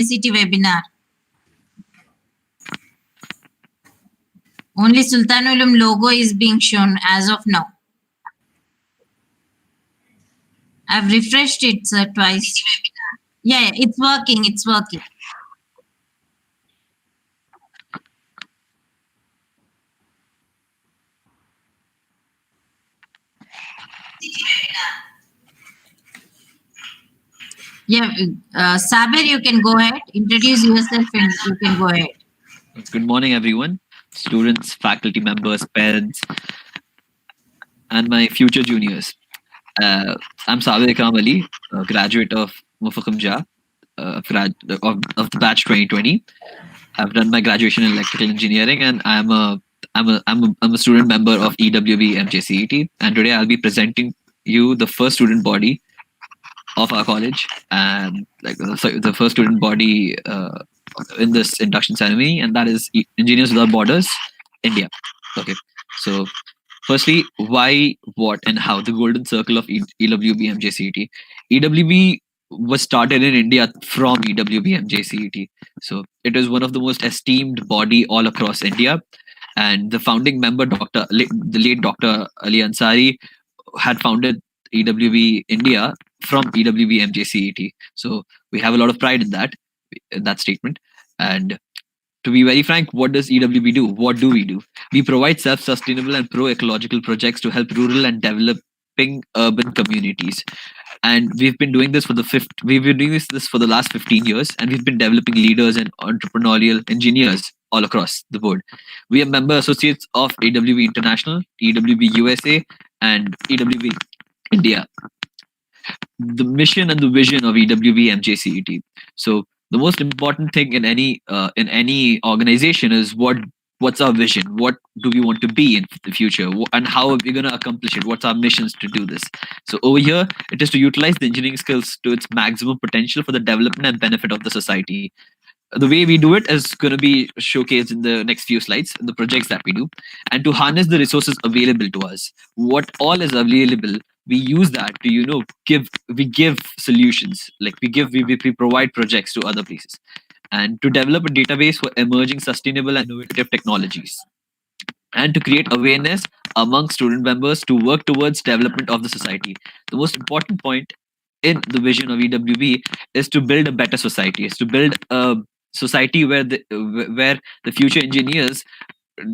publicity webinar. Only Sultan Ulum logo is being shown as of now. I've refreshed it, sir, twice. Yeah, it's working. It's working. Yeah, Saber, you can go ahead. Introduce yourself and you can go ahead. Good morning, everyone. Students, faculty members, parents, and my future juniors. I'm Saber Ikram Ali, a graduate of Mufakamja, of the batch 2020. I've done my graduation in electrical engineering, and I'm a student member of EWB MJCET. And today I'll be presenting you the first student body of our college, and the first student body in this induction ceremony, and that is Engineers Without Borders, India. Okay, so firstly, why, what, and how the golden circle of EWB MJCET. EWB was started in India from EWB MJCET. So it is one of the most esteemed body all across India. And the founding member, the late Dr. Ali Ansari, had founded EWB India from EWB MJCET. So we have a lot of pride in that statement. And to be very frank, what does EWB do? What do? We provide self-sustainable and pro-ecological projects to help rural and developing urban communities. And we've been doing this for the last 15 years, and we've been developing leaders and entrepreneurial engineers all across the board. We are member associates of EWB International, EWB USA, and EWB India. The mission and the vision of EWB MJCET. So the most important thing in any organization is what's our vision, what do we want to be in the future, and how are we going to accomplish it, what's our missions to do this. So over here it is to utilize the engineering skills to its maximum potential for the development and benefit of the society. The way we do it is going to be showcased in the next few slides, the projects that we do, and to harness the resources available to us, what all is available, we use that to give solutions, like we provide projects to other places, and to develop a database for emerging sustainable and innovative technologies, and to create awareness among student members to work towards development of the society. The most important point in the vision of EWB is to build a better society, is to build a society where the future engineers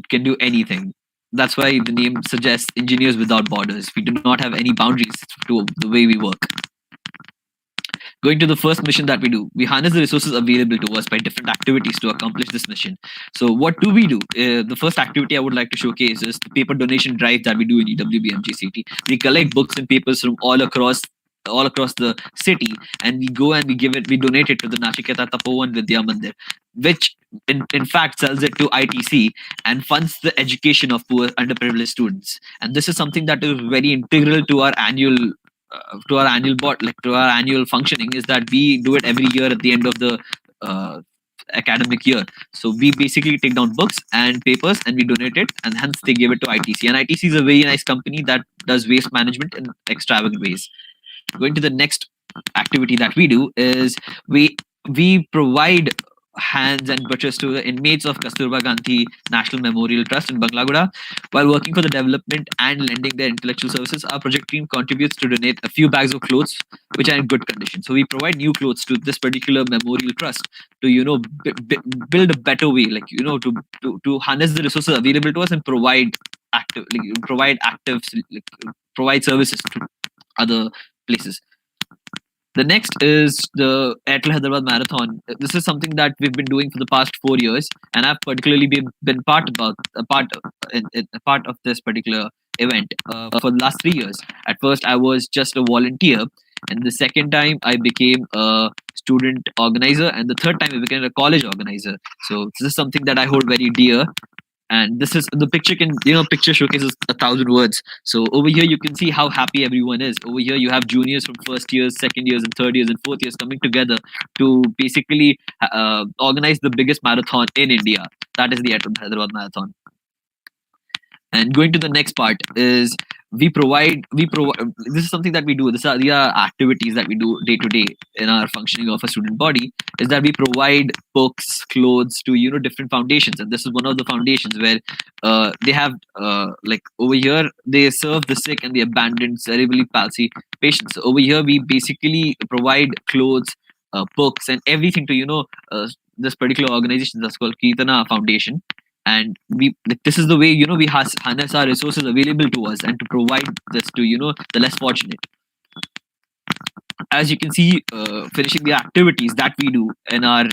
can do anything. That's why the name suggests Engineers Without Borders. We do not have any boundaries to the way we work. Going to the first mission that we do, we harness the resources available to us by different activities to accomplish this mission. So what do we do? The first activity I would like to showcase is the paper donation drive that we do in EWB MJCET. We collect books and papers from all across the city, and we go and we donate it to the Nachiketa Tapovan Vidya Mandir, which in fact sells it to ITC and funds the education of poor underprivileged students. And this is something that is very integral to our annual functioning, is that we do it every year at the end of the academic year. So we basically take down books and papers and we donate it, and hence they give it to ITC. And ITC is a very nice company that does waste management in extravagant ways. Going to the next activity that we do is we provide hands and brushes to the inmates of Kasturba Gandhi National Memorial Trust in Banglagoda. While working for the development and lending their intellectual services, our project team contributes to donate a few bags of clothes which are in good condition. So we provide new clothes to this particular memorial trust to build a better way, like to harness the resources available to us and provide services to other places. The next is the Airtel Hyderabad Marathon. This is something that we've been doing for the past 4 years, and I've particularly been part of this particular event for the last 3 years. At first, I was just a volunteer, and the second time I became a student organizer, and the third time I became a college organizer. So this is something that I hold very dear. And this is the picture picture showcases 1,000 words. So over here you can see how happy everyone is. Over here you have juniors from first years, second years, and third years and fourth years coming together to basically organize the biggest marathon in India. That is the Hyderabad Marathon. And going to the next part is we provide this is something that we do. These are activities that we do day to day in our functioning of a student body, is that we provide books, clothes to different foundations, and this is one of the foundations where they have like over here they serve the sick and the abandoned cerebral palsy patients. So over here we basically provide clothes, books, and everything to this particular organization that's called Kirtana Foundation. And this is the way we harness our resources available to us and to provide this to the less fortunate. As you can see, finishing the activities that we do in our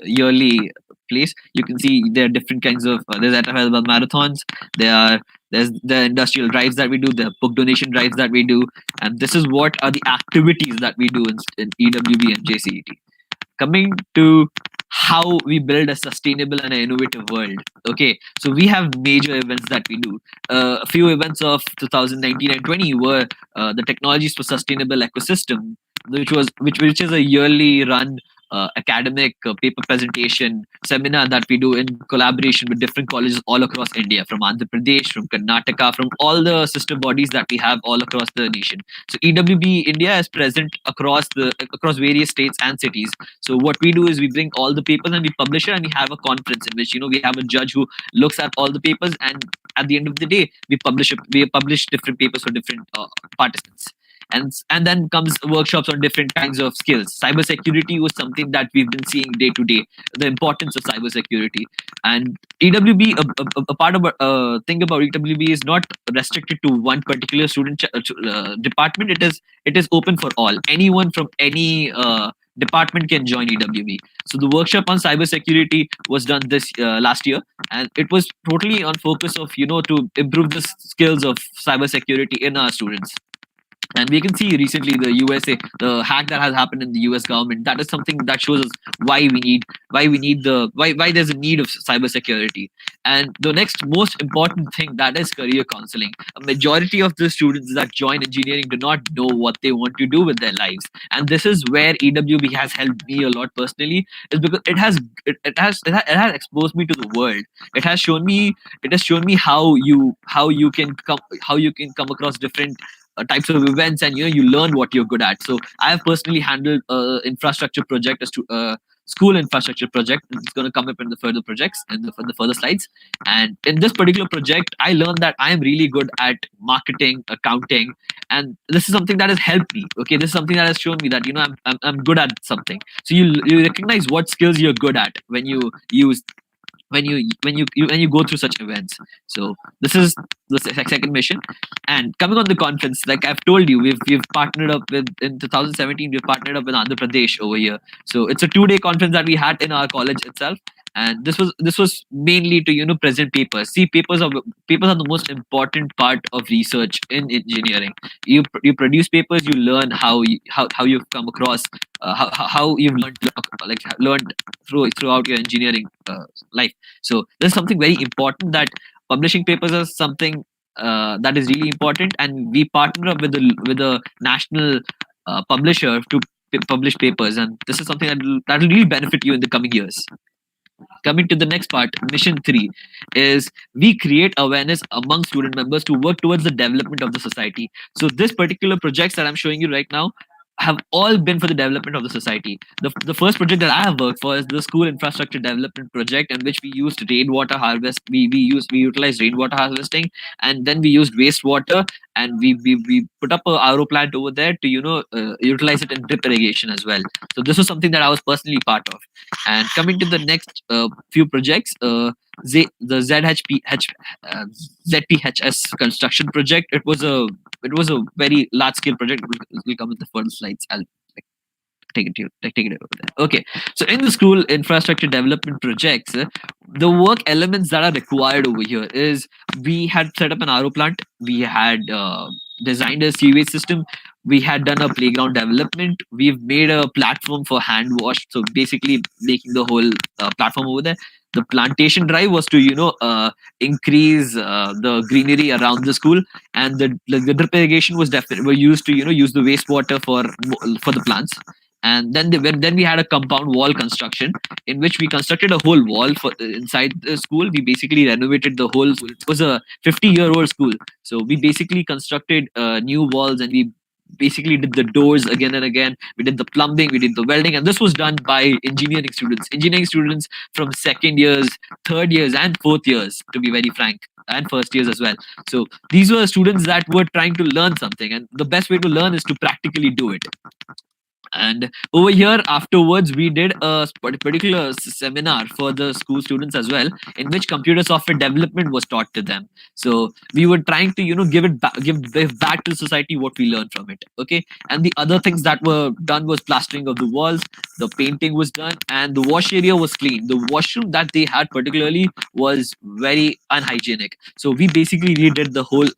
yearly place, you can see there are different kinds of there's NFL marathons, there's the industrial drives that we do, the book donation drives that we do, and this is what are the activities that we do in EWB MJCET. Coming to how we build a sustainable and an innovative world. Okay, so we have major events that we do. A few events of 2019 and 20 were the Technologies for Sustainable Ecosystem, which is a yearly run academic paper presentation seminar that we do in collaboration with different colleges all across India, from Andhra Pradesh, from Karnataka, from all the sister bodies that we have all across the nation. So EWB India is present across various states and cities. So what we do is we bring all the papers and we publish it, and we have a conference in which we have a judge who looks at all the papers, and at the end of the day we publish different papers for different participants. And then comes workshops on different kinds of skills. Cybersecurity was something that we've been seeing day to day, the importance of cybersecurity. And EWB, a part of thing about EWB is not restricted to one particular department. It is open for all. Anyone from any department can join EWB. So the workshop on cybersecurity was done this last year, and it was totally on focus of to improve the skills of cybersecurity in our students. And we can see recently the hack that has happened in the US government. That is something that shows us why there's a need of cybersecurity. And the next most important thing, that is career counseling. A majority of the students that join engineering do not know what they want to do with their lives, and this is where EWB has helped me a lot personally. Is because it has exposed me to the world. It has shown me how you can come across different types of events, and you learn what you're good at. So I have personally handled infrastructure project school infrastructure project. It's going to come up in the further projects and the further slides. And in this particular project, I learned that I am really good at marketing, accounting, and this is something that has helped me. Okay, this is something that has shown me that I'm good at something. So you recognize what skills you're good at when you use when you go through such events. So this is the second mission. And coming on the conference, like I've told you, we've partnered up with, in 2017 we partnered up with Andhra Pradesh over here. So it's a 2-day conference that we had in our college itself, and this was mainly to present papers. See, papers are the most important part of research in engineering. You produce papers, you learn how you've come across how you've learned throughout your engineering life. So there's something very important, that publishing papers is something that is really important, and we partner up with the national publisher to publish papers, and this is something that will really benefit you in the coming years. Coming to the next part, mission 3 is we create awareness among student members to work towards the development of the society. So this particular projects that I'm showing you right now have all been for the development of the society. The first project that I have worked for is the school infrastructure development project, in which we used rainwater harvest. We utilized rainwater harvesting, and then we used wastewater, and we put up a RO plant over there to utilize it in drip irrigation as well. So this was something that I was personally part of. And coming to the next few projects, the ZPHS construction project. It was a very large scale project. We'll come with the further slides. I'll take it over there. Okay, so in the school infrastructure development projects, the work elements that are required over here is we had set up an RO plant, we had designed a sewage system, we had done a playground development, we've made a platform for hand wash, so basically making the whole platform over there. The plantation drive was to increase the greenery around the school, and the drip irrigation was definitely, we used to use the wastewater for the plants. And then we had a compound wall construction in which we constructed a whole wall for inside the school. We basically renovated the whole school. It was a 50-year-old school, so we basically constructed new walls, and we basically did the doors again and again. We did the plumbing, we did the welding, and this was done by engineering students from second years, third years, and fourth years, to be very frank, and first years as well. So these were students that were trying to learn something, and the best way to learn is to practically do it. And over here afterwards we did a particular seminar for the school students as well, in which computer software development was taught to them. So we were trying to give back to society what we learned from it. Okay. And the other things that were done was plastering of the walls, the painting was done, and the wash area was clean. The washroom that they had particularly was very unhygienic, so we basically redid the whole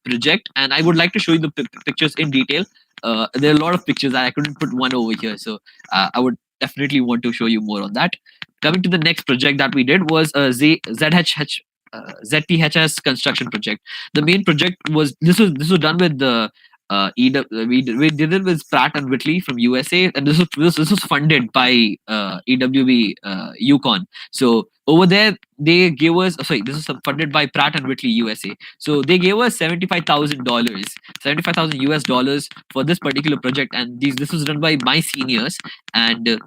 project, and I would like to show you the pictures in detail. There are a lot of pictures and I couldn't put one over here, so I would definitely want to show you more on that. Coming to the next project that we did was a ZTHS construction project. The main project was this was done with the we did it with Pratt and Whitley from USA, and this was funded by EWB Yukon. So over there they gave us sorry, this is funded by Pratt and Whitley USA. So they gave us $75,000, 75,000 US dollars for this particular project, and this was done by my seniors. And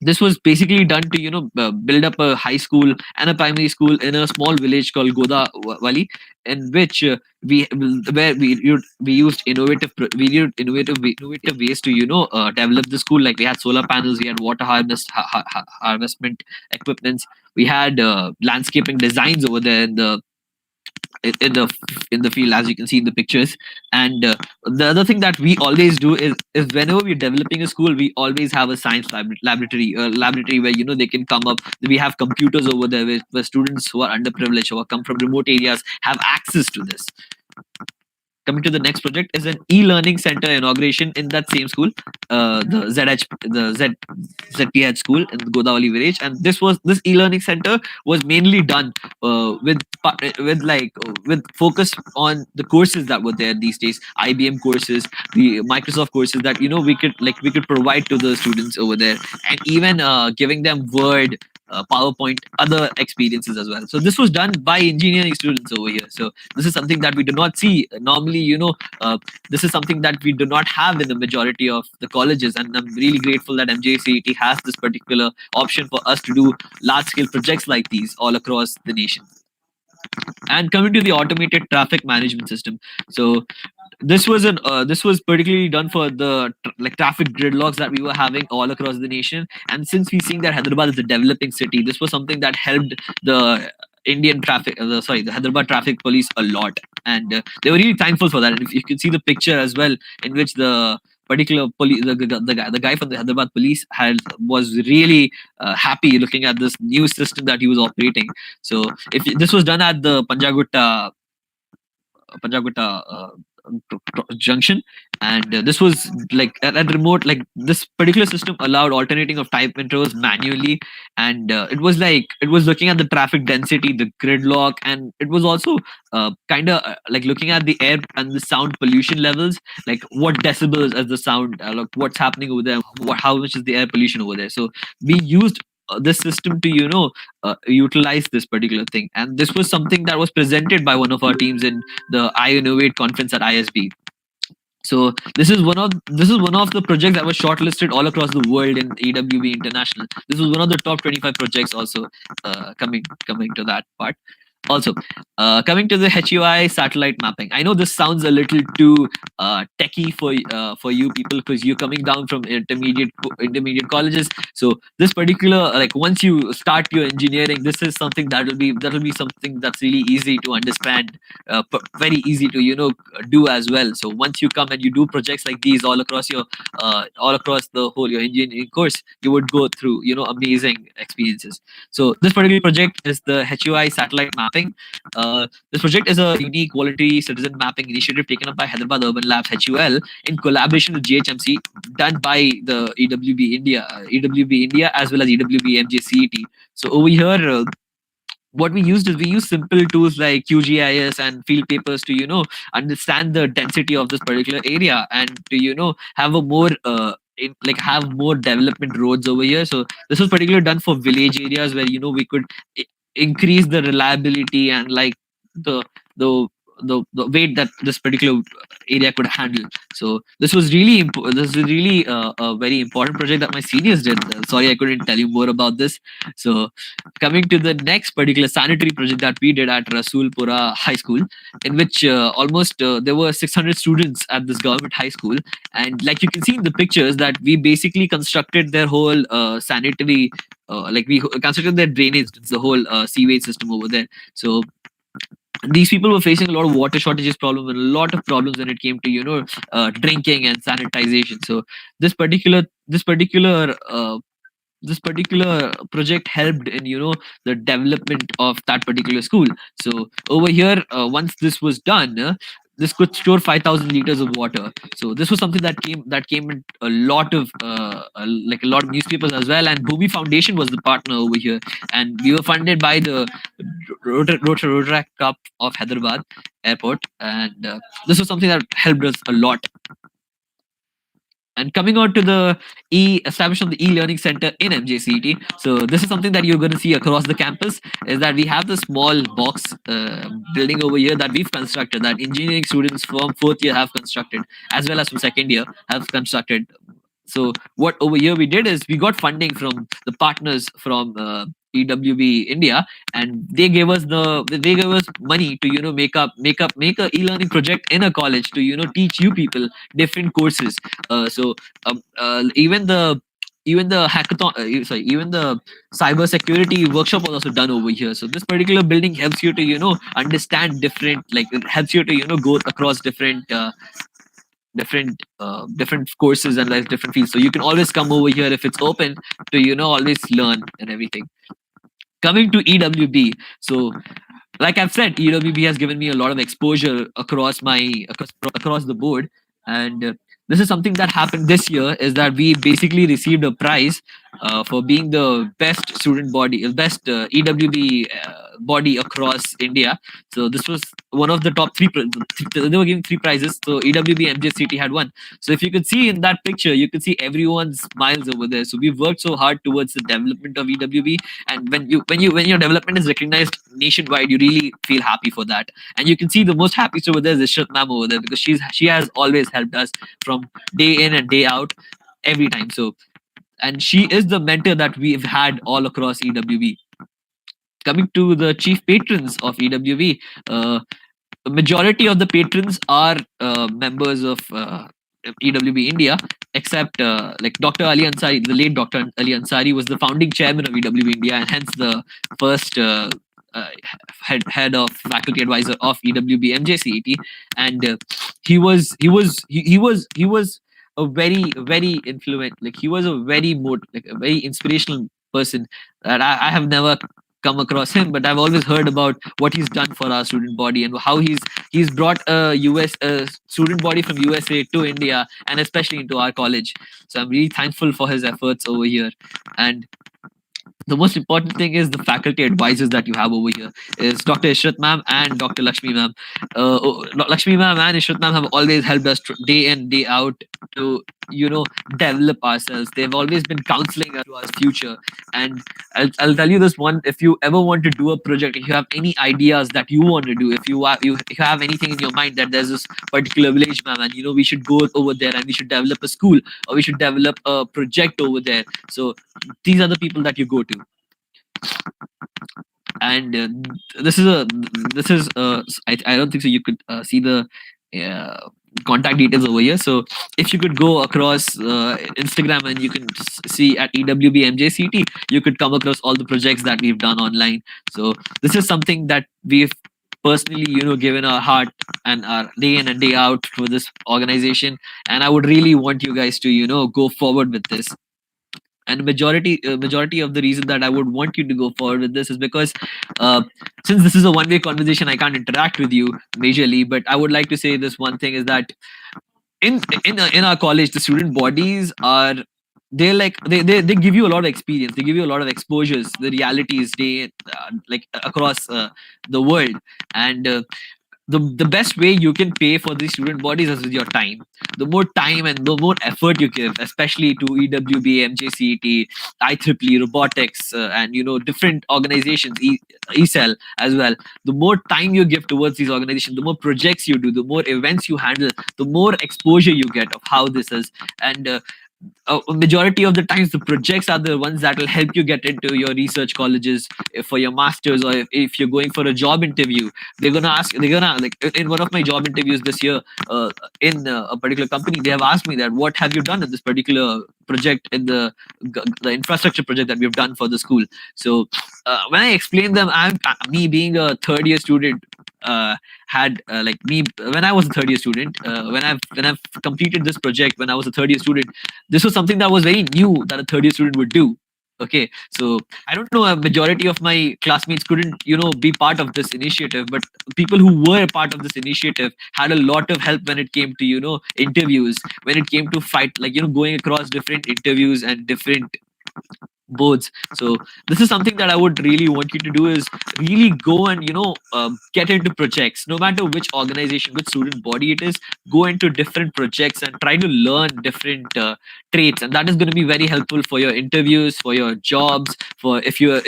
this was basically done to build up a high school and a primary school in a small village called Godawali, in which we where we used innovative ways to develop the school. Like we had solar panels, we had water harvestment equipments, we had landscaping designs over there in the in the field, as you can see in the pictures. And the other thing that we always do is whenever we're developing a school, we always have a science laboratory where they can come up. We have computers over there where students who are underprivileged or come from remote areas have access to this. Coming to the next project is an e-learning center inauguration in that same school, the ZTH school in the Godawali village. And this e-learning center was mainly done with focus on the courses that were there these days, IBM courses, the Microsoft courses that we could provide to the students over there, and even giving them Word, PowerPoint, other experiences as well. So this was done by engineering students over here. So this is something that we do not see normally. This is something that we do not have in the majority of the colleges, and I'm really grateful that MJCET has this particular option for us to do large-scale projects like these all across the nation. And coming to the automated traffic management system, so this was particularly done for the traffic gridlocks that we were having all across the nation. And since we've seen that Hyderabad is a developing city, this was something that helped the the Hyderabad traffic police a lot, and they were really thankful for that. And if you can see the picture as well, in which the particular police, the guy from the Hyderabad police was really happy looking at this new system that he was operating. So if this was done at the Panjagutta junction, and this was like at remote, like this particular system allowed alternating of type intervals manually. And it was looking at the traffic density, the gridlock, and it was also kind of like looking at the air and the sound pollution levels, like what decibels as the sound, like what's happening over there, how much is the air pollution over there. So we used this system to utilize this particular thing, and this was something that was presented by one of our teams in the I Innovate conference at ISB. So this is one of the projects that was shortlisted all across the world in EWB International. This was one of the top 25 projects also, coming to that part. Also, coming to the HUI satellite mapping, I know this sounds a little too techie for you people, because you're coming down from intermediate colleges. So this particular, like once you start your engineering, this is something that will be something that's really easy to understand, very easy to do as well. So once you come and you do projects like these all across the whole your engineering course, you would go through amazing experiences. So this particular project is the HUI satellite mapping. This project is a unique quality citizen mapping initiative taken up by Hyderabad Urban Labs HUL in collaboration with GHMC, done by the EWB India as well as EWB MJCET. So over here, what we used simple tools like QGIS and field papers to understand the density of this particular area, and to have a more like have more development roads over here. So this was particularly done for village areas where we could increase the reliability and like the the the weight that this particular area could handle. So this was really this is really a very important project that my seniors did. Sorry, I couldn't tell you more about this. So coming to the next particular sanitary project that we did at Rasulpura High School, in which almost there were 600 students at this government high school, and like you can see in the pictures that we basically constructed their whole sanitary like we constructed their drainage, it's the whole sewage system over there. So these people were facing a lot of water shortages problem and a lot of problems when it came to drinking and sanitization. So this particular this particular project helped in the development of that particular school. So over here, once this was done, this could store 5,000 liters of water. So this was something that came in a lot of like a lot of newspapers as well, and Bhumi Foundation was the partner over here, and we were funded by the Rotaract Cup of Hyderabad Airport, and this was something that helped us a lot. And coming on to the establishment of the e-learning center in MJCET. So this is something that you're going to see across the campus, is that we have the small box building over here that we've constructed, that engineering students from fourth year have constructed, as well as from second year have constructed. So what over here we did is we got funding from the partners from EWB India, and they gave us money to make a e-learning project in a college to teach you people different courses. So even the hackathon, even the cyber security workshop was also done over here. So this particular building helps you to understand different, like it helps you to go across different courses and like different fields. So you can always come over here if it's open to always learn and everything. Coming to EWB, so like I've said, EWB has given me a lot of exposure across the board, and this is something that happened this year, is that we basically received a prize for being the best student body, best EWB body across India. So this was one of the top three. They were giving three prizes. So EWB MJCET had one. So if you could see in that picture, you could see everyone's smiles over there. So we've worked so hard towards the development of EWB, and when your development is recognized nationwide, you really feel happy for that. And you can see the most happiest over there is Ishrat ma'am over there, because she has always helped us from day in and day out every time. So, and she is the mentor that we've had all across EWB. Coming to the chief patrons of EWB, the majority of the patrons are members of EWB India, except like Dr. Ali Ansari, the late Dr. Ali Ansari was the founding chairman of EWB India, and hence the first head of faculty advisor of EWB MJCET, and he was a very influent, like he was a very like a very inspirational person that I have never come across him, but I've always heard about what he's done for our student body and how he's brought a student body from USA to India, and especially into our college. So I'm really thankful for his efforts over here. And the most important thing is the faculty advisors that you have over here is Dr. Ishrat ma'am and Dr. Lakshmi ma'am. Lakshmi ma'am and Ishrat ma'am have always helped us day in, day out to develop ourselves. They've always been counseling us to our future. And I'll tell you this one: if you ever want to do a project, if you have any ideas that you want to do, if you have anything in your mind that there's this particular village, ma'am, and we should go over there and we should develop a school, or we should develop a project over there. So these are the people that you go to. And this is I don't think so you could see the contact details over here. So if you could go across Instagram and you can see at EWB MJCET, you could come across all the projects that we've done online. So this is something that we've personally given our heart and our day in and day out for this organization, and I would really want you guys to go forward with this. And majority of the reason that I would want you to go forward with this is because since this is a one-way conversation, I can't interact with you majorly, but I would like to say this one thing is that in our college, the student bodies are, they give you a lot of experience, they give you a lot of exposures, the realities they like across the world. And the best way you can pay for these student bodies is with your time. The more time and the more effort you give, especially to EWB, MJCET, IEEE, robotics, and different organizations, ECEL as well. The more time you give towards these organizations, the more projects you do, the more events you handle, the more exposure you get of how this is. And a majority of the times the projects are the ones that will help you get into your research colleges, for your masters, or if you're going for a job interview. They're gonna like, in one of my job interviews this year, in a particular company, they have asked me that what have you done in this particular project, in the infrastructure project that we've done for the school. So when I explain them, me being a third year student, had like me when I was a third year student, when I've completed this project when I was a third year student, this was something that was very new that a third year student would do. Okay, so I don't know, a majority of my classmates couldn't be part of this initiative, but people who were a part of this initiative had a lot of help when it came to interviews, when it came to fight, like going across different interviews and different boards. So this is something that I would really want you to do, is really go and get into projects, no matter which organization, which student body it is. Go into different projects and try to learn different traits, and that is going to be very helpful for your interviews, for your jobs, for if you're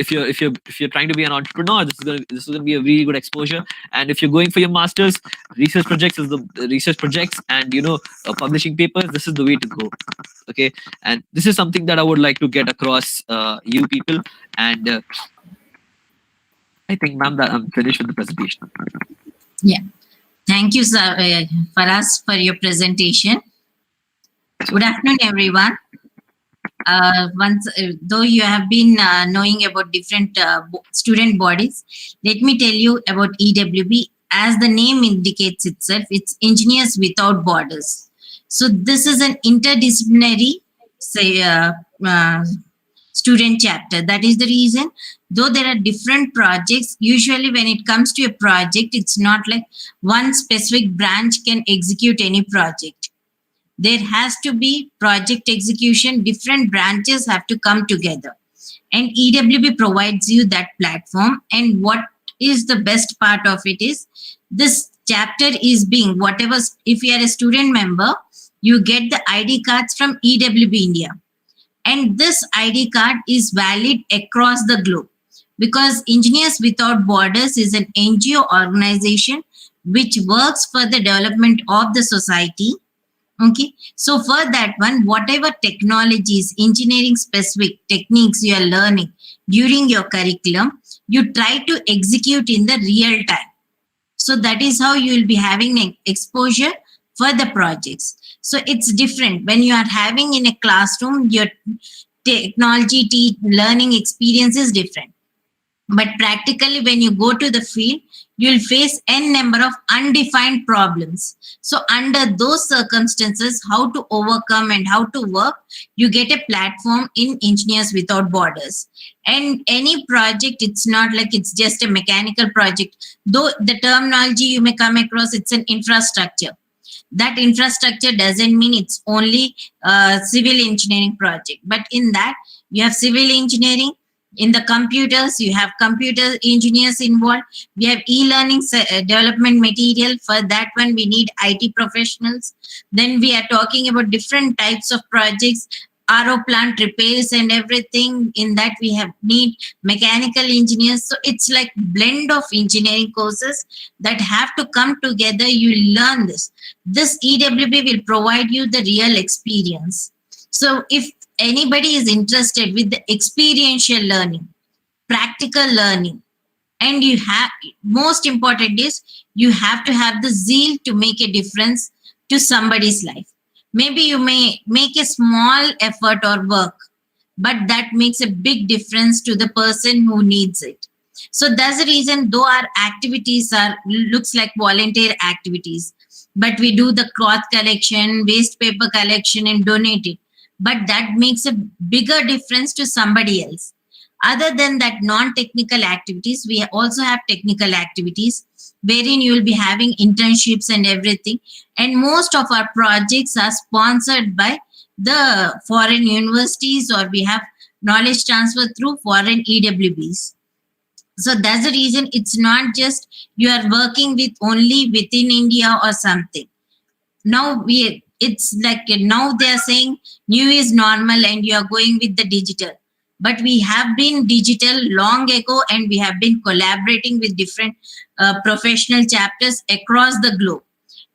trying to be an entrepreneur. This is going to be a really good exposure. And if you're going for your masters, research projects and publishing papers, this is the way to go. Okay, and this is something that I would like to get across you people. And I think, ma'am, that I'm finished with the presentation. Yeah. Thank you, sir, Faraz, for your presentation. Good afternoon, everyone. Though you have been knowing about different student bodies, let me tell you about EWB. As the name indicates itself, it's Engineers Without Borders. So this is an interdisciplinary, student chapter. That is the reason, though there are different projects, usually when it comes to a project, it's not like one specific branch can execute any project. There has to be project execution. Different branches have to come together. And EWB provides you that platform. And what is the best part of it is, this chapter is being, if you are a student member, you get the ID cards from EWB India. And this ID card is valid across the globe, because Engineers Without Borders is an NGO organization which works for the development of the society. Okay, so for that one, whatever technologies, engineering specific techniques you are learning during your curriculum, you try to execute in the real time. So that is how you will be having an exposure for the projects. So it's different when you are having in a classroom, your technology learning experience is different. But practically, when you go to the field, you'll face n number of undefined problems. So under those circumstances, how to overcome and how to work, you get a platform in Engineers Without Borders. And any project, it's not like it's just a mechanical project. Though the terminology you may come across, it's an infrastructure. That infrastructure doesn't mean it's only a civil engineering project. But in that, you have civil engineering. In the computers, you have computer engineers involved. We have e-learning development material. For that one, we need IT professionals. Then we are talking about different types of projects, RO plant repairs and everything. In that, we need mechanical engineers. So it's like blend of engineering courses that have to come together. You learn this. This EWB will provide you the real experience. So if anybody is interested with the experiential learning, practical learning, and you have, most important is, you have to have the zeal to make a difference to somebody's life. Maybe you may make a small effort or work, but that makes a big difference to the person who needs it. So that's the reason, though our activities looks like volunteer activities, but we do the cloth collection, waste paper collection, and donate it. But that makes a bigger difference to somebody else. Other than that, non-technical activities, we also have technical activities wherein you will be having internships and everything. And most of our projects are sponsored by the foreign universities, or we have knowledge transfer through foreign EWBs. So that's the reason it's not just you are working with only within India or something. Now it's like now they are saying new is normal and you are going with the digital, but we have been digital long ago and we have been collaborating with different professional chapters across the globe,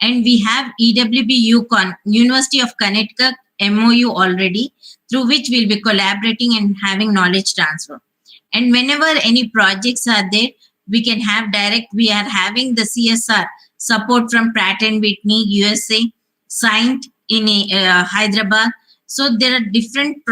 and we have EWB Yukon University of Connecticut MOU already, through which we'll be collaborating and having knowledge transfer. And whenever any projects are there, we can have direct, we are having the CSR support from Pratt and Whitney USA, signed in Hyderabad. So there are different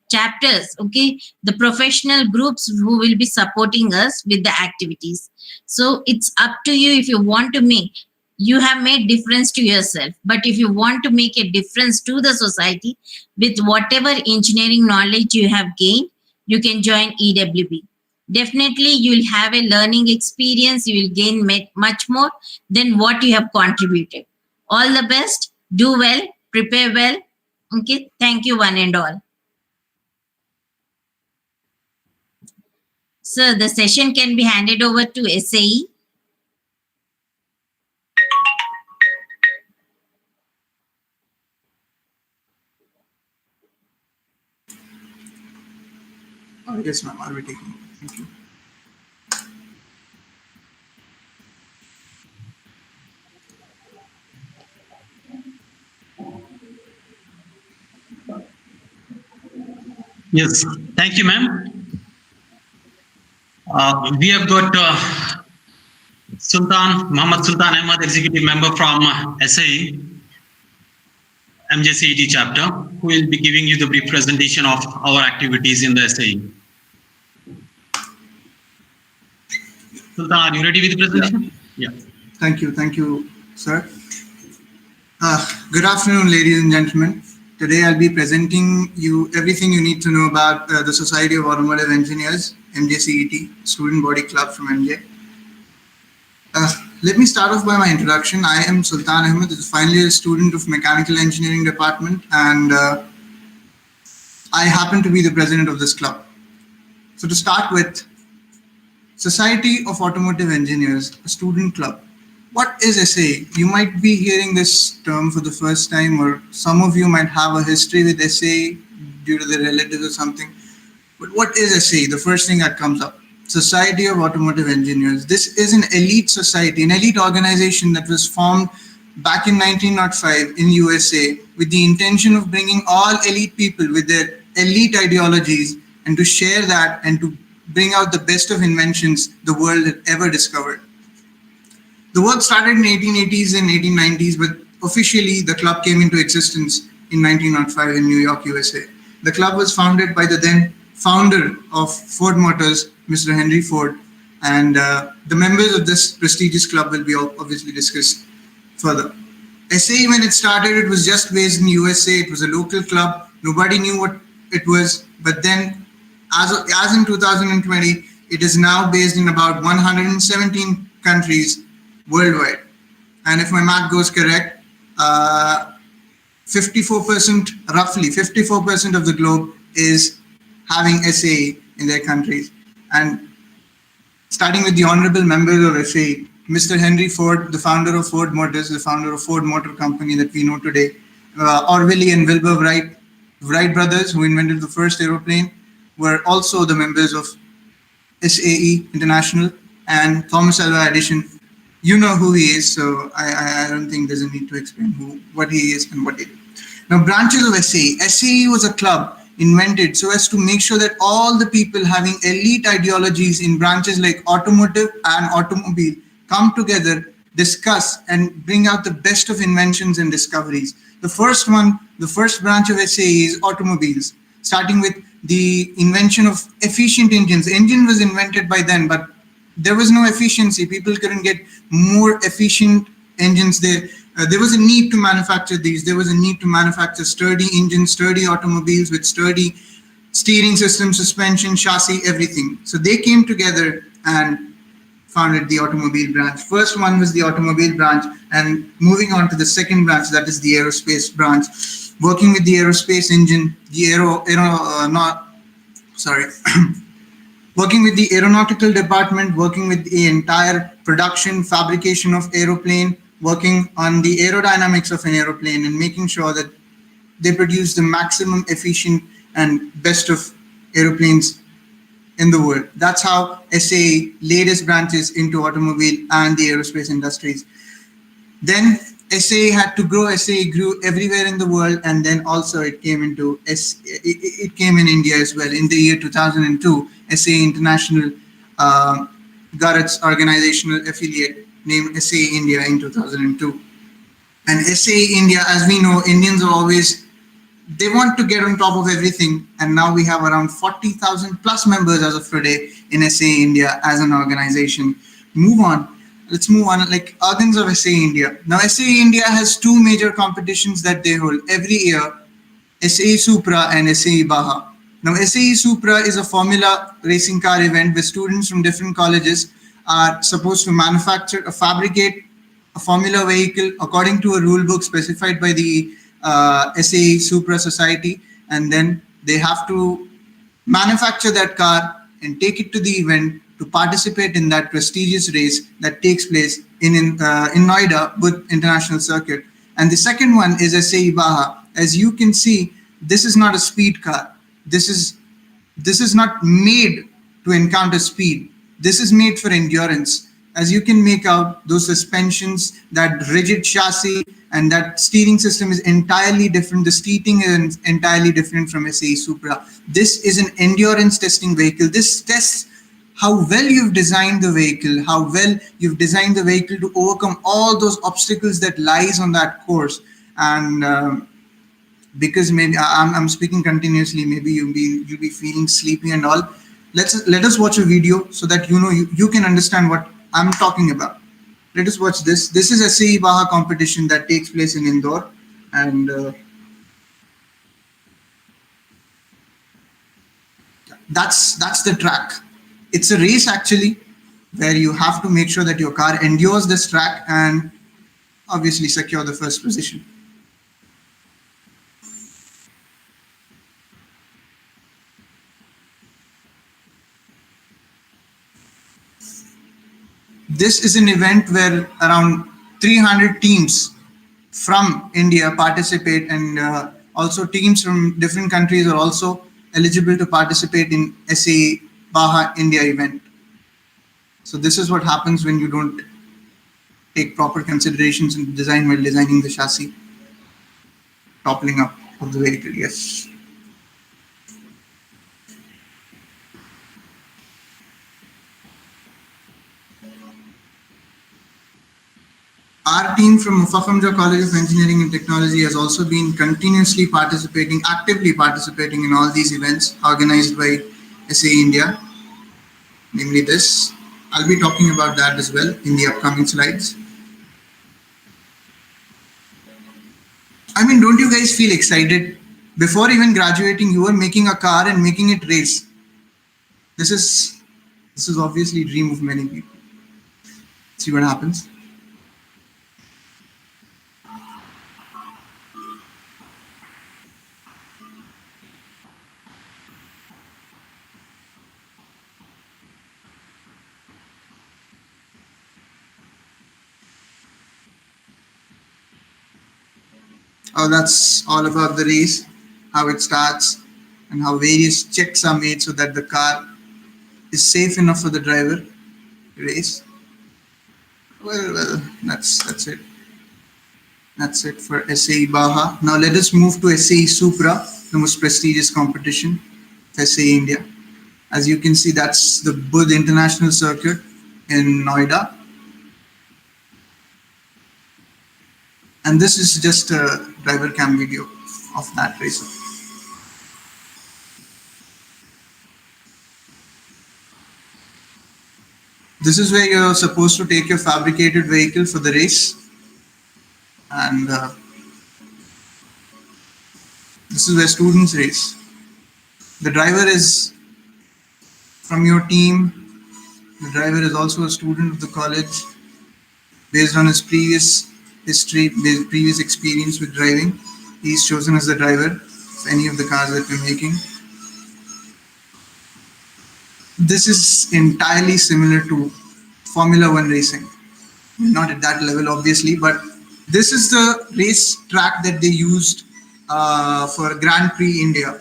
chapters, okay, the professional groups who will be supporting us with the activities. So it's up to you. If you want to make, you have made difference to yourself, but if you want to make a difference to the society with whatever engineering knowledge you have gained, you can join EWB. Definitely you will have a learning experience, you will gain much more than what you have contributed. All the best, do well, prepare well. Okay, thank you one and all. So the session can be handed over to SAE. Yes, ma'am, I'll be taking it. Thank you. Yes, thank you, ma'am. We have got Muhammad Sultan Ahmad, Executive Member from SAE MJCET chapter, who will be giving you the brief presentation of our activities in the SAE. Sultan, are you ready with the presentation? Yeah. Thank you, sir. Good afternoon, ladies and gentlemen. Today I'll be presenting you everything you need to know about the Society of Automotive Engineers, MJCET, student body club from MJ. Let me start off by my introduction. I am Sultan Ahmed, a final year student of Mechanical Engineering Department, and I happen to be the president of this club. So to start with, Society of Automotive Engineers, a student club. What is SAE? You might be hearing this term for the first time, or some of you might have a history with SAE due to their relatives or something. But what is SAE? The first thing that comes up. Society of Automotive Engineers. This is an elite society, an elite organization that was formed back in 1905 in USA with the intention of bringing all elite people with their elite ideologies and to share that and to bring out the best of inventions the world had ever discovered. The work started in 1880s and 1890s, but officially the club came into existence in 1905 in New York, USA. The club was founded by the then founder of Ford Motors, Mr. Henry Ford, and the members of this prestigious club will be obviously discussed further. SAE, when it started, it was just based in USA. It was a local club. Nobody knew what it was, but then as in 2020, it is now based in about 117 countries worldwide. And if my math goes correct, 54%, roughly 54% of the globe is having SAE in their countries. And starting with the honorable members of SAE, Mr. Henry Ford, the founder of Ford Motors, the founder of Ford Motor Company that we know today, Orville and Wilbur Wright brothers, who invented the first aeroplane, were also the members of SAE International, and Thomas Alva Edison. You know who he is, so I don't think there's a need to explain what he is and what he did. Now, branches of SAE. SAE was a club invented so as to make sure that all the people having elite ideologies in branches like automotive and automobile come together, discuss, and bring out the best of inventions and discoveries. The first branch of SAE is automobiles, starting with the invention of efficient engines. The engine was invented by then, but there was no efficiency. People couldn't get more efficient engines there. There was a need to manufacture these. There was a need to manufacture sturdy engines, sturdy automobiles with sturdy steering system, suspension, chassis, everything. So they came together and founded the automobile branch. First one was the automobile branch, and moving on to the second branch, that is the aerospace branch, working with the aerospace engine, the working with the aeronautical department, working with the entire production, fabrication of aeroplane, working on the aerodynamics of an aeroplane and making sure that they produce the maximum efficient and best of aeroplanes in the world. That's how SAE laid its branches into automobile and the aerospace industries. Then SAE had to grow. SAE grew everywhere in the world, and then also it came into it came in India as well. In the year 2002, SAE International got its organizational affiliate named SAE India in 2002. And SAE India, as we know, Indians are always, they want to get on top of everything. And now we have around 40,000 plus members as of today in SAE India as an organization. Let's move on, like organs of SAE India. Now SAE India has two major competitions that they hold every year, SAE Supra and SAE Baha. Now SAE Supra is a formula racing car event where students from different colleges are supposed to manufacture or fabricate a formula vehicle according to a rule book specified by the SAE Supra Society, and then they have to manufacture that car and take it to the event to participate in that prestigious race that takes place in Noida with International Circuit. And the second one is SAE Baha. As you can see, this is not a speed car. This is not made to encounter speed. This is made for endurance. As you can make out, those suspensions, that rigid chassis, and that steering system is entirely different. The seating is entirely different from SAE Supra. This is an endurance testing vehicle. This tests how well you've designed the vehicle, how well you've designed the vehicle to overcome all those obstacles that lies on that course. And because maybe I'm speaking continuously, maybe you'll be feeling sleepy and all. Let us watch a video so that you can understand what I'm talking about. Let us watch this. This is a SAE Baha competition that takes place in Indore, and that's the track. It's a race actually, where you have to make sure that your car endures this track and obviously secure the first position. This is an event where around 300 teams from India participate, and also teams from different countries are also eligible to participate in SAE Baha India event. So this is what happens when you don't take proper considerations in design while designing the chassis. Toppling up of the vehicle, yes. Our team from Mufakhamja College of Engineering and Technology has also been continuously actively participating in all these events organized by SAE India, namely this. I'll be talking about that as well in the upcoming slides. I mean, don't you guys feel excited? Before even graduating, you were making a car and making it race. This is obviously a dream of many people. See what happens. Oh, that's all about the race, how it starts, and how various checks are made so that the car is safe enough for the driver to race. Well, that's it. That's it for SAE Baha. Now let us move to SAE Supra, the most prestigious competition of SAE India. As you can see, that's the Budh International Circuit in Noida. And this is just a driver cam video of that racer. This is where you're supposed to take your fabricated vehicle for the race. And this is where students race. The driver is from your team. The driver is also a student of the college based on his previous history, previous experience with driving. He's chosen as the driver of any of the cars that we're making. This is entirely similar to Formula One racing. Not at that level, obviously, but this is the race track that they used for Grand Prix India.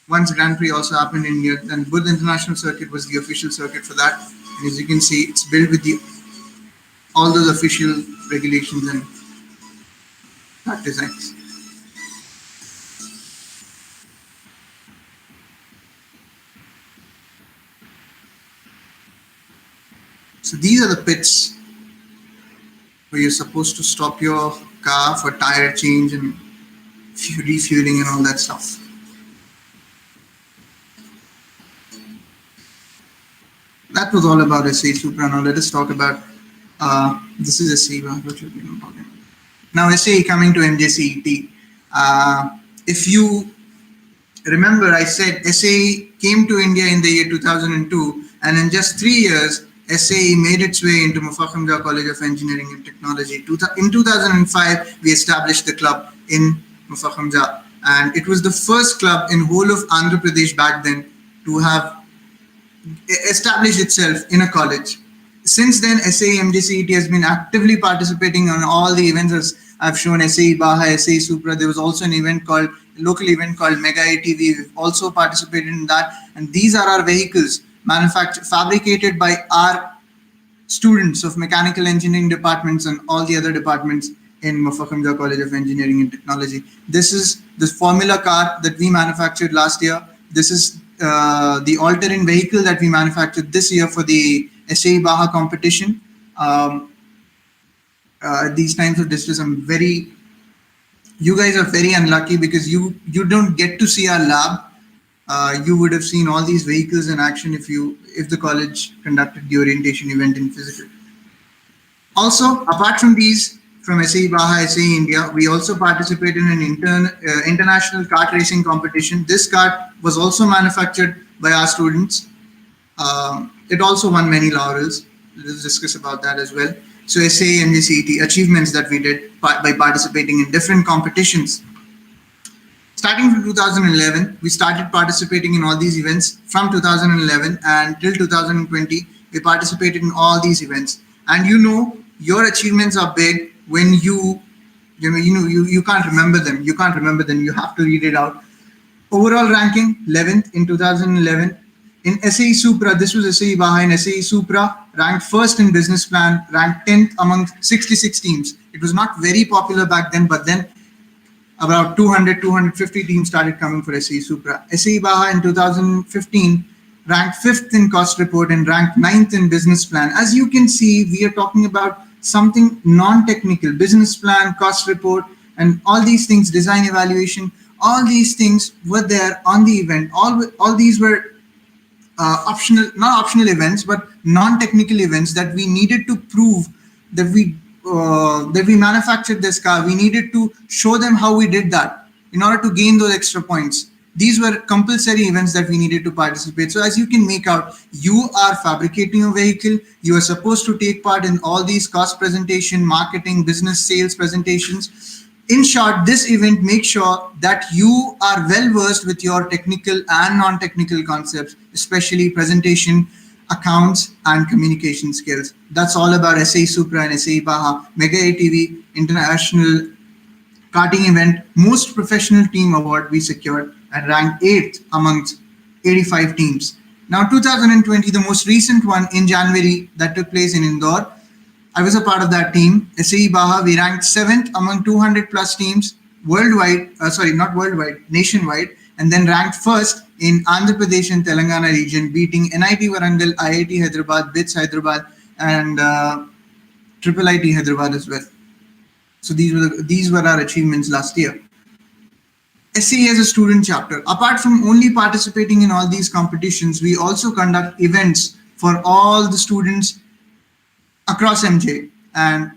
Once Grand Prix also happened in India, then Buddh International Circuit was the official circuit for that. And as you can see, it's built with all those official regulations and track designs. So these are the pits where you're supposed to stop your car for tire change and refueling and all that stuff. That was all about SAE Supra. Now let us talk about, this is SAE, what you've been talking about. Now SAE coming to MJCET. If you remember, I said SAE came to India in the year 2002, and in just 3 years, SAE made its way into Mufakhamja College of Engineering and Technology. In 2005, we established the club in Mufakhamja, and it was the first club in whole of Andhra Pradesh back then to have established itself in a college. Since then, SAE MJCET has been actively participating on all the events, as I've shown SAE Baha, SAE Supra. There was also an event called, local event called Mega ATV. We've also participated in that. And these are our vehicles fabricated by our students of mechanical engineering departments and all the other departments in Mufakhamja College of Engineering and Technology. This is the formula car that we manufactured last year. This is the all-terrain vehicle that we manufactured this year for the SAE Baha competition. These times of distress, you guys are very unlucky because you don't get to see our lab. You would have seen all these vehicles in action if the college conducted the orientation event in physical. Also, apart from these, from SAE Baha, SAE India, we also participated in an international kart racing competition. This kart was also manufactured by our students. It also won many laurels. Let's discuss about that as well. So SAE MJCET achievements that we did by participating in different competitions. Starting from 2011, we started participating in all these events. From 2011 and till 2020, we participated in all these events. And your achievements are big when you can't remember them. You can't remember them. You have to read it out. Overall ranking 11th in 2011. In SAE Supra, this was SAE Baha. In SAE Supra, ranked first in business plan, ranked 10th among 66 teams. It was not very popular back then, but then about 250 teams started coming for SAE Supra. SAE Baha in 2015 ranked 5th in cost report and ranked 9th in business plan. As you can see, we are talking about something non-technical, business plan, cost report, and all these things, design evaluation, all these things were there on the event. All these were optional, not optional events, but non-technical events that we needed to prove that we manufactured this car. We needed to show them how we did that in order to gain those extra points. These were compulsory events that we needed to participate. So as you can make out, you are fabricating a vehicle. You are supposed to take part in all these cost presentation, marketing, business, sales presentations. In short, this event makes sure that you are well versed with your technical and non-technical concepts, especially presentation, accounts, and communication skills. That's all about SAE Supra and SAE Baha. Mega ATV International Karting Event, Most Professional Team Award we secured and ranked 8th amongst 85 teams. Now 2020, the most recent one in January that took place in Indore, I was a part of that team. SAE Baha, we ranked 7th among 200 plus teams worldwide, nationwide, and then ranked 1st in Andhra Pradesh and Telangana region, beating NIT Warangal, IIT Hyderabad, BITS Hyderabad, and Triple IT Hyderabad as well. So these were our achievements last year. SAE has a student chapter. Apart from only participating in all these competitions, we also conduct events for all the students across MJ, and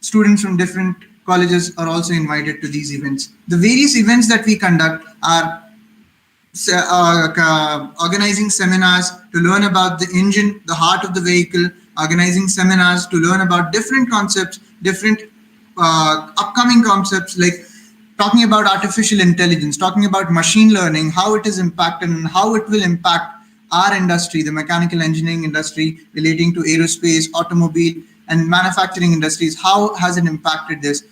students from different colleges are also invited to these events. The various events that we conduct are organizing seminars to learn about the engine, the heart of the vehicle, organizing seminars to learn about different concepts, different upcoming concepts, like talking about artificial intelligence, talking about machine learning, how it is impacted and how it will impact our industry, the mechanical engineering industry, relating to aerospace, automobile, and manufacturing industries. How has it impacted this?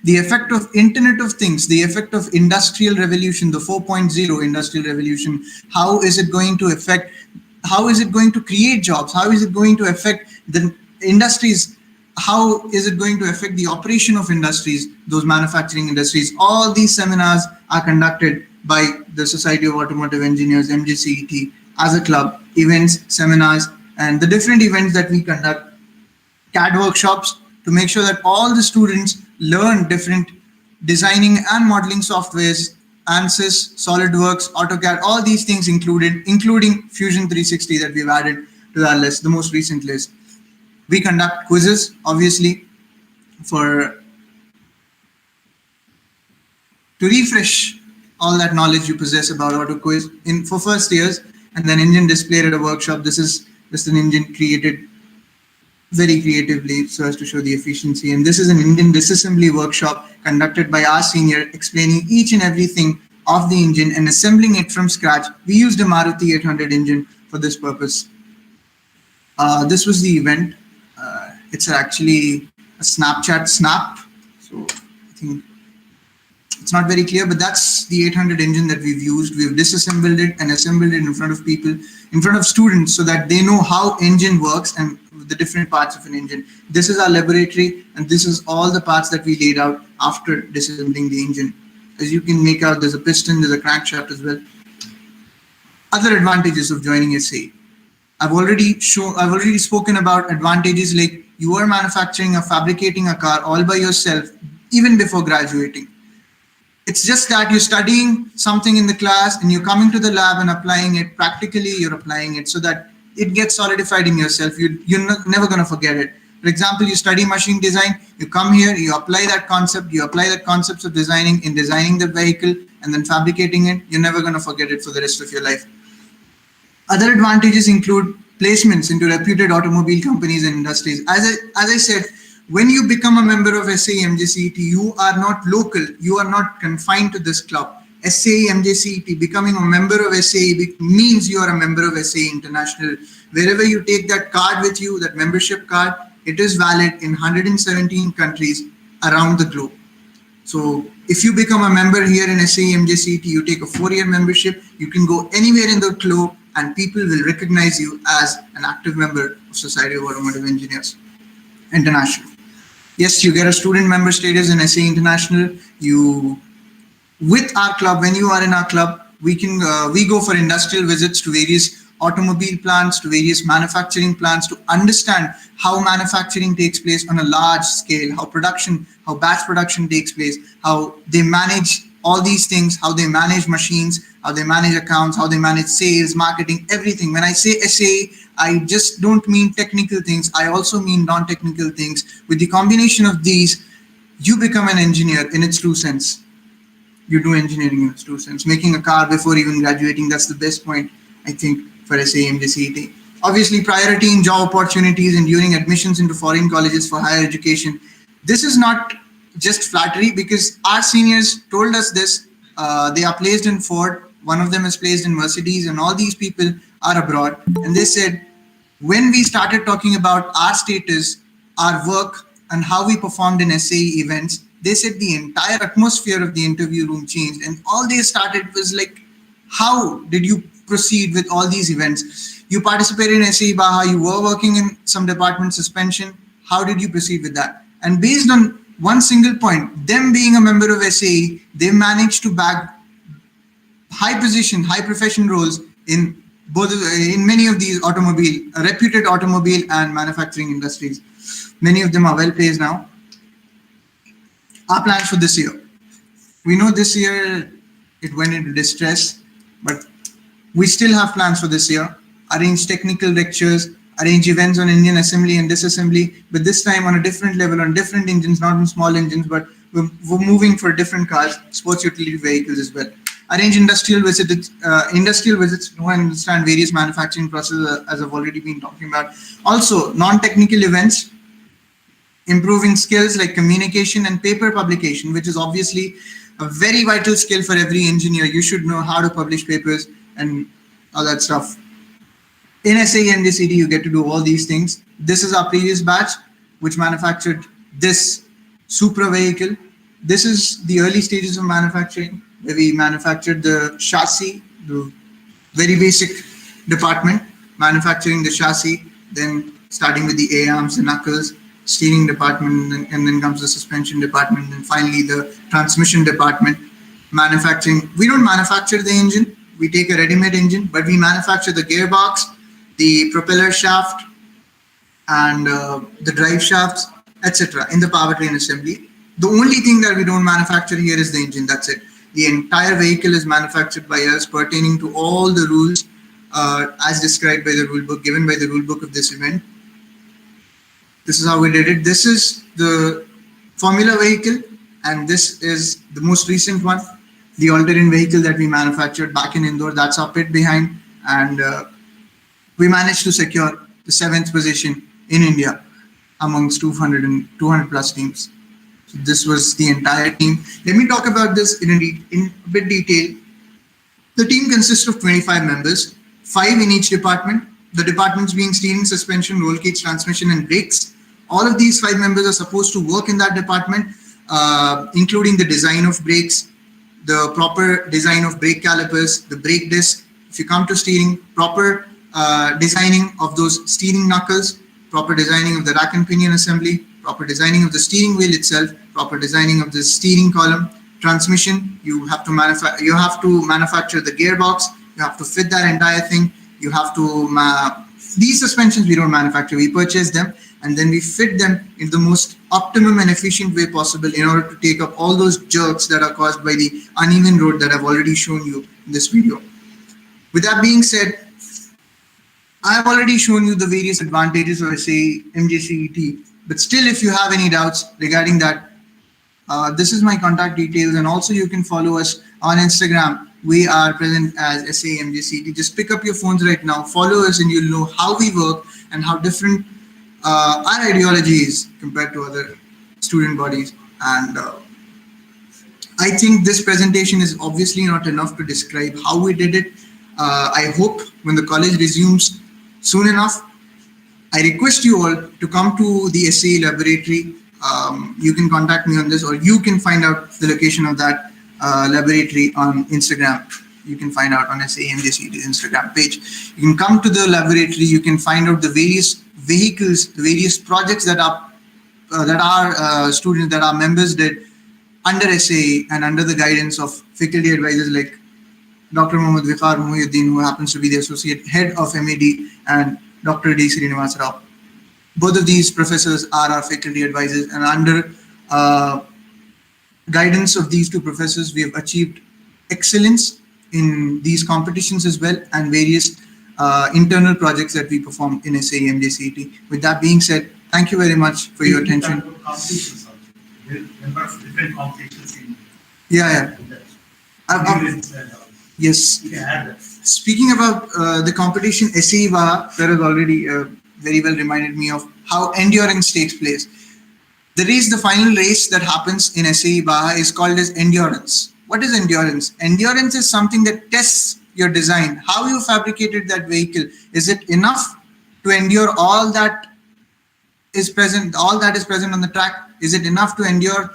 The effect of Internet of Things, the effect of industrial revolution, the 4.0 industrial revolution. How is it going to affect? How is it going to create jobs? How is it going to affect the industries? How is it going to affect the operation of industries, those manufacturing industries? All these seminars are conducted by the Society of Automotive Engineers, MJCET, as a club, events, seminars, and the different events that we conduct, CAD workshops, to make sure that all the students learn different designing and modeling softwares, ANSYS, SolidWorks, AutoCAD, all these things included, including Fusion 360 that we've added to our list, the most recent list. We conduct quizzes, obviously, to refresh all that knowledge you possess about auto quiz for first years, and then engine displayed at a workshop. This is just an engine created very creatively so as to show the efficiency. And this is an engine disassembly workshop conducted by our senior, explaining each and everything of the engine and assembling it from scratch. We used a Maruti 800 engine for this purpose. This was the event. It's actually a Snapchat snap. So I think it's not very clear, but that's the 800 engine that we've used. We've disassembled it and assembled it in front of people, in front of students, so that they know how engine works and the different parts of an engine. This is our laboratory, and this is all the parts that we laid out after disassembling the engine. As you can make out, there's a piston, there's a crankshaft as well. Other advantages of joining SAE. I've already spoken about advantages like you are manufacturing or fabricating a car all by yourself, even before graduating. It's just that you're studying something in the class and you're coming to the lab and applying it. Practically, you're applying it so that it gets solidified in yourself. You're never going to forget it. For example, you study machine design, you come here, you apply that concept, you apply that concepts of designing the vehicle and then fabricating it. You're never going to forget it for the rest of your life. Other advantages include placements into reputed automobile companies and industries. As I said, when you become a member of SAE MJCET, you are not local. You are not confined to this club. SAE MJCET, becoming a member of SAE means you are a member of SAE International. Wherever you take that card with you, that membership card, it is valid in 117 countries around the globe. So if you become a member here in SAE MJCET, you take a 4-year membership, you can go anywhere in the globe and people will recognize you as an active member of Society of Automotive Engineers International. Yes, you get a student member status in SAE International. With our club, when you are in our club, we go for industrial visits to various automobile plants, to various manufacturing plants, to understand how manufacturing takes place on a large scale, how batch production takes place, how they manage all these things, how they manage machines, how they manage accounts, how they manage sales, marketing, everything. When I say SAE, I just don't mean technical things. I also mean non-technical things. With the combination of these, you become an engineer in its true sense. You do engineering in its true sense. Making a car before even graduating, that's the best point, I think, for SAE MJCET. Obviously, priority in job opportunities and during admissions into foreign colleges for higher education. This is not just flattery, because our seniors told us this. They are placed in Ford. One of them is placed in Mercedes, and all these people are abroad. And they said, when we started talking about our status, our work, and how we performed in SAE events, they said the entire atmosphere of the interview room changed. And all they started was like, how did you proceed with all these events? You participated in SAE Baha, you were working in some department suspension. How did you proceed with that? And based on one single point, them being a member of SAE, they managed to bag high position, high profession roles in many of these reputed automobile and manufacturing industries. Many of them are well placed now. Our plans for this year. We know this year it went into distress, but we still have plans for this year. Arrange technical lectures, arrange events on engine assembly and disassembly, but this time on a different level, on different engines, not on small engines, but we're moving for different cars, sports utility vehicles as well. Arrange industrial visits to understand various manufacturing processes, as I've already been talking about. Also, non-technical events, improving skills like communication and paper publication, which is obviously a very vital skill for every engineer. You should know how to publish papers and all that stuff. In SAE MJCET, you get to do all these things. This is our previous batch, which manufactured this Supra vehicle. This is the early stages of manufacturing, where we manufactured the chassis, the very basic department, manufacturing the chassis, then starting with the A-arms, the knuckles, steering department, and then comes the suspension department, and finally the transmission department. Manufacturing, we don't manufacture the engine, we take a ready-made engine, but we manufacture the gearbox, the propeller shaft, and the drive shafts, etc. in the powertrain assembly. The only thing that we don't manufacture here is the engine, that's it. The entire vehicle is manufactured by us, pertaining to all the rules as described by the rule book, given by the rule book of this event. This is how we did it. This is the Formula vehicle, and this is the most recent one, the all-terrain vehicle that we manufactured back in Indore. That's our pit behind, and we managed to secure the 7th position in India amongst 200 plus teams. So this was the entire team. Let me talk about this in a bit detail. The team consists of 25 members, 5 in each department. The departments being steering, suspension, roll cage, transmission, and brakes. All of these 5 members are supposed to work in that department, including the design of brakes, the proper design of brake calipers, the brake disc. If you come to steering, proper designing of those steering knuckles, proper designing of the rack and pinion assembly, proper designing of the steering wheel itself, proper designing of the steering column. Transmission, you have to manufacture the gearbox, you have to fit that entire thing. You have to, these suspensions we don't manufacture, we purchase them, and then we fit them in the most optimum and efficient way possible in order to take up all those jerks that are caused by the uneven road that I've already shown you in this video. With that being said, I have already shown you the various advantages of SAE MJCET, but still, if you have any doubts regarding that, this is my contact details, and also you can follow us on Instagram. We are present as SAE MJCET. Just pick up your phones right now, follow us, and you'll know how we work and how different our ideology is compared to other student bodies. And I think this presentation is obviously not enough to describe how we did it. I hope when the college resumes soon enough, I request you all to come to the SAE laboratory. You can contact me on this, or you can find out the location of that laboratory on Instagram. You can find out on SAE MJCET's Instagram page. You can come to the laboratory. You can find out the various vehicles, the various projects that our students, that our members did under SAE and under the guidance of faculty advisors like Dr. Mohammad Viqar Muhyiddin, who happens to be the associate head of MAD, and Dr. D. Srinivas Rao. Both of these professors are our faculty advisors, and under guidance of these 2 professors, we have achieved excellence in these competitions as well, and various internal projects that we perform in SAE MJCET. With that being said, thank you very much for your attention. Competitions also. Number of different competitions in Yeah. Yes. Yeah. Speaking about the competition, SAE Baha, that has already very well reminded me of how endurance takes place. The race, the final race that happens in SAE Baha is called as endurance. What is endurance? Endurance is something that tests your design, how you fabricated that vehicle. Is it enough to endure all that is present on the track? Is it enough to endure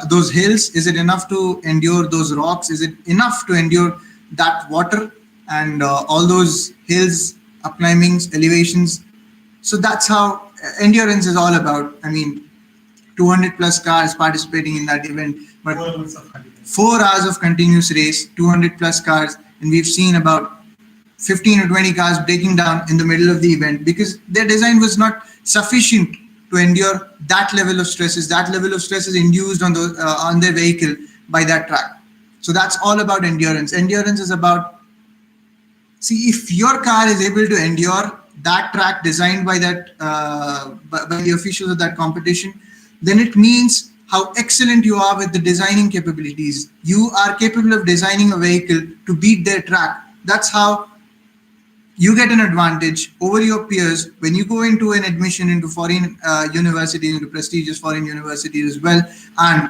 those hills? Is it enough to endure those rocks? Is it enough to endure that water and all those hills, up climbings, elevations? So that's how endurance is all about. I mean, 200 plus cars participating in that event, but 4 hours of continuous race, 200 plus cars, and we've seen about 15 or 20 cars breaking down in the middle of the event because their design was not sufficient to endure that level of stresses. That level of stress is induced on their vehicle by that track. So that's all about endurance. Endurance is about, see, if your car is able to endure that track designed by that by the officials of that competition, then it means how excellent you are with the designing capabilities. You are capable of designing a vehicle to beat their track. That's how you get an advantage over your peers when you go into an admission into foreign universities, into prestigious foreign universities as well. And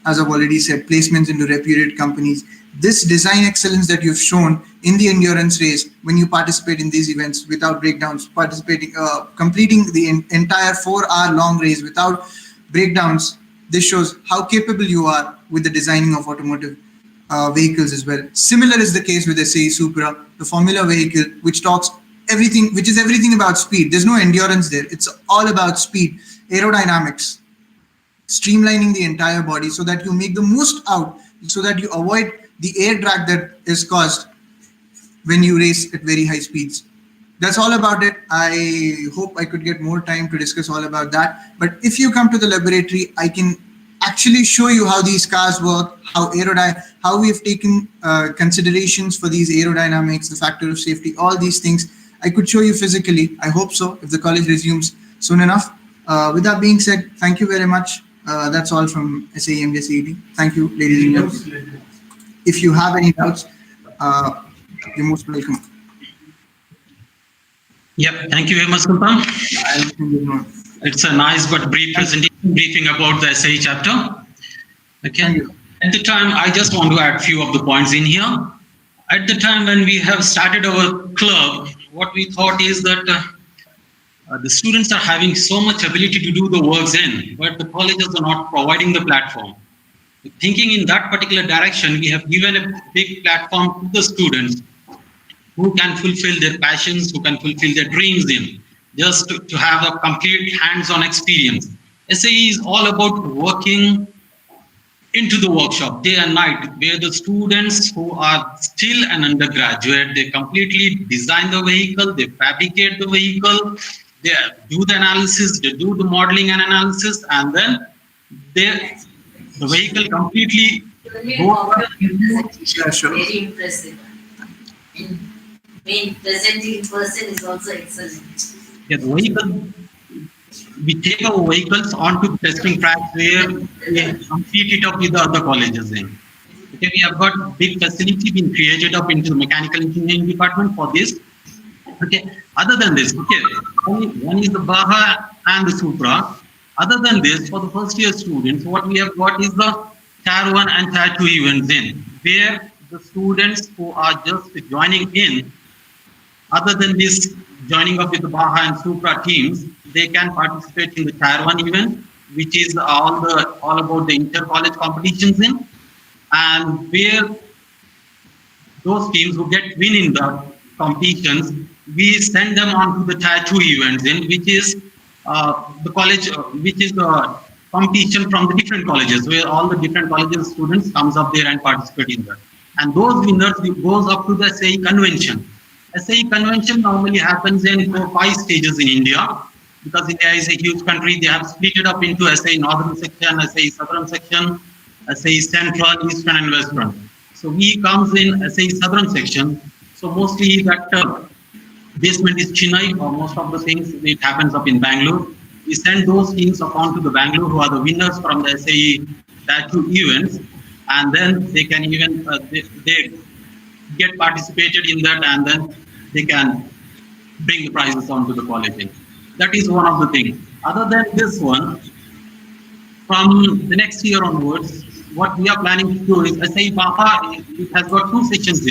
as I've already said, placements into reputed companies. This design excellence that you've shown in the endurance race, when you participate in these events without breakdowns, completing the entire 4-hour long race without breakdowns, this shows how capable you are with the designing of automotive vehicles as well. Similar is the case with SAE Supra, the Formula vehicle, which is everything about speed. There's no endurance there. It's all about speed, aerodynamics, streamlining the entire body so that you make the most out, so that you avoid the air drag that is caused when you race at very high speeds. That's all about it. I hope I could get more time to discuss all about that. But if you come to the laboratory, I can actually show you how these cars work, how we've taken considerations for these aerodynamics, the factor of safety, all these things. I could show you physically. I hope so, if the college resumes soon enough. With that being said, thank you very much. That's all from SAE MJCET. Thank you, ladies and gentlemen. If you have any doubts, you're most welcome. Yeah, thank you very much, Sultan. It's a nice but brief briefing about the SAE chapter. Okay. At the time, I just want to add a few of the points in here. At the time when we have started our club, what we thought is that the students are having so much ability to do the works but the colleges are not providing the platform. Thinking in that particular direction, we have given a big platform to the students who can fulfill their passions, who can fulfill their dreams just to have a complete hands-on experience. SAE is all about working into the workshop day and night, where the students who are still an undergraduate, they completely design the vehicle, they fabricate the vehicle, they do the analysis, they do the modeling and analysis, and then the vehicle completely Yeah, sure. Very impressive. Being presenting in person is also excellent. Yeah, the vehicle, we take our vehicles onto testing tracks where we compete it up with the other colleges Okay, we have got big facility being created up into the mechanical engineering department for this. Okay, other than this, one is the Baha and the Supra. Other than this, for the first year students, what we have got is the Tier 1 and Tier 2 events where the students who are just joining in, other than this joining up with the Baha and Supra teams, they can participate in the Tier 1 event, which is all about the inter-college competitions and where those teams who get win in the competitions, we send them on to the Tier 2 events which is the college, which is the competition from the different colleges, where all the different colleges students comes up there and participate in that. And those winners goes up to the SAE convention. SAE convention normally happens in 5 stages in India, because India is a huge country. They have split it up into SAE northern section, SAE southern section, SAE central, eastern and western. So we comes in SAE southern section. So mostly that basement is Chennai, or most of the things it happens up in Bangalore. We send those teams upon to the Bangalore who are the winners from the SAE Tier 2 events, and then they can even they get participated in that, and then they can bring the prizes onto the college. That is one of the things. Other than this one, from the next year onwards, what we are planning to do is SAE Baha, it has got 2 sections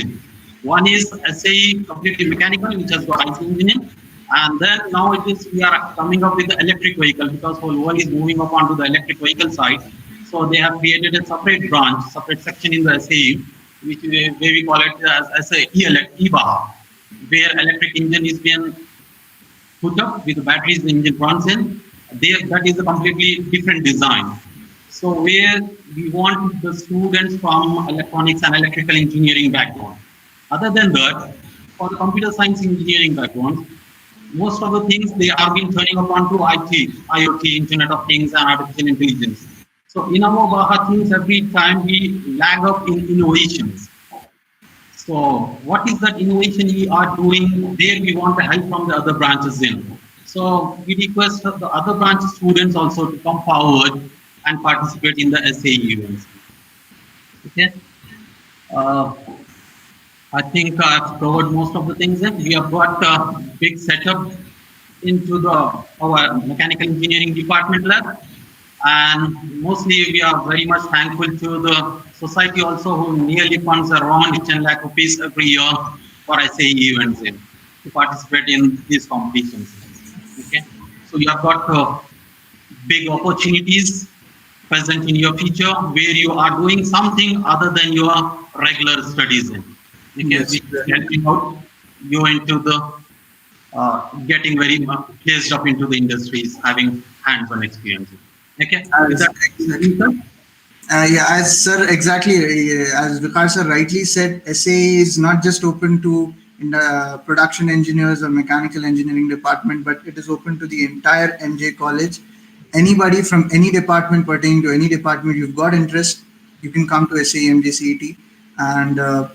One is SAE completely mechanical, which has got IC engineering, and then now we are coming up with the electric vehicle, because whole world is moving up onto the electric vehicle side. So they have created a separate branch, separate section in the SAE, where we call it as SAE Baha, where electric engine is being put up with the batteries, the engine runs in. That is a completely different design. So where we want the students from electronics and electrical engineering background. Other than that, for the computer science engineering background, most of the things they are being turning upon to IT, IoT, Internet of Things, and artificial intelligence. So in our Baha teams, every time we lag up in innovations. So what is that innovation we are doing? There we want the help from the other branches So we request the other branch students also to come forward and participate in the SAE events. Okay. I think I've covered most of the things. We have got a big setup into our mechanical engineering department lab, And mostly we are very much thankful to the society also who nearly funds around 10 lakh rupees every year for SAE events to participate in these competitions. Okay, so you have got big opportunities present in your future where you are doing something other than your regular studies in. Okay, Yes. which is helping out you into the getting very placed up into the industries, having hands-on experience. Okay, is that Exactly. Yeah, as sir exactly as Vikas sir rightly said, SAE is not just open to in the production engineers or mechanical engineering department, but it is open to the entire MJ college. Anybody from any department pertaining to any department, you've got interest, you can come to SAE MJCET and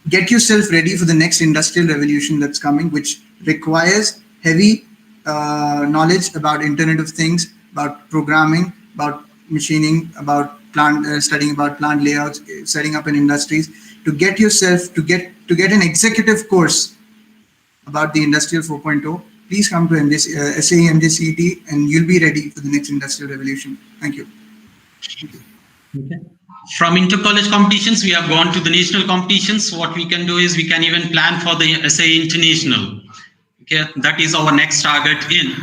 get yourself ready for the next industrial revolution that's coming, which requires heavy knowledge about Internet of Things, about programming, about machining, about plant studying about plant layouts, setting up in industries. To get yourself to get an executive course about the Industrial 4.0, please come to SAE MJCET and you'll be ready for the next industrial revolution. Thank you. okay? From inter-college competitions, we have gone to the national competitions. What we can do is we can even plan for the SAE International. Okay, that is our next target in.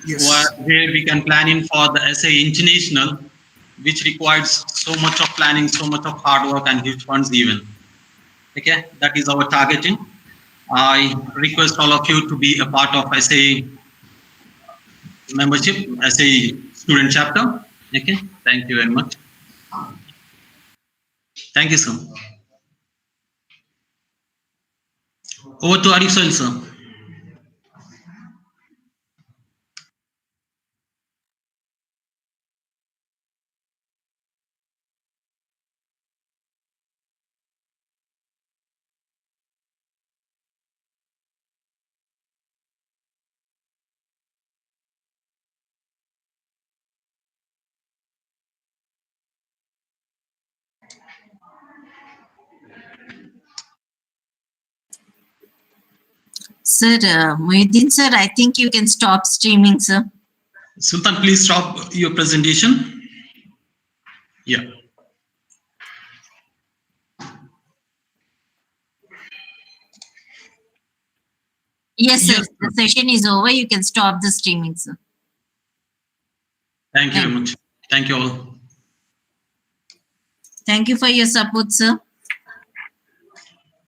Yes. Where we can plan in for the SAE International, which requires so much of planning, so much of hard work and huge funds given. Okay, that is our targeting. I request all of you to be a part of SAE membership, SAE student chapter. Okay, thank you very much. Thank you, sir. Over to Arif Soil, sir. Sir, Muhyiddin sir, I think you can stop streaming, sir. Sultan, please stop your presentation. Yeah. Yes, sir. Yes, The session is over. You can stop the streaming, sir. Thank you very much. Thank you all. Thank you for your support, sir.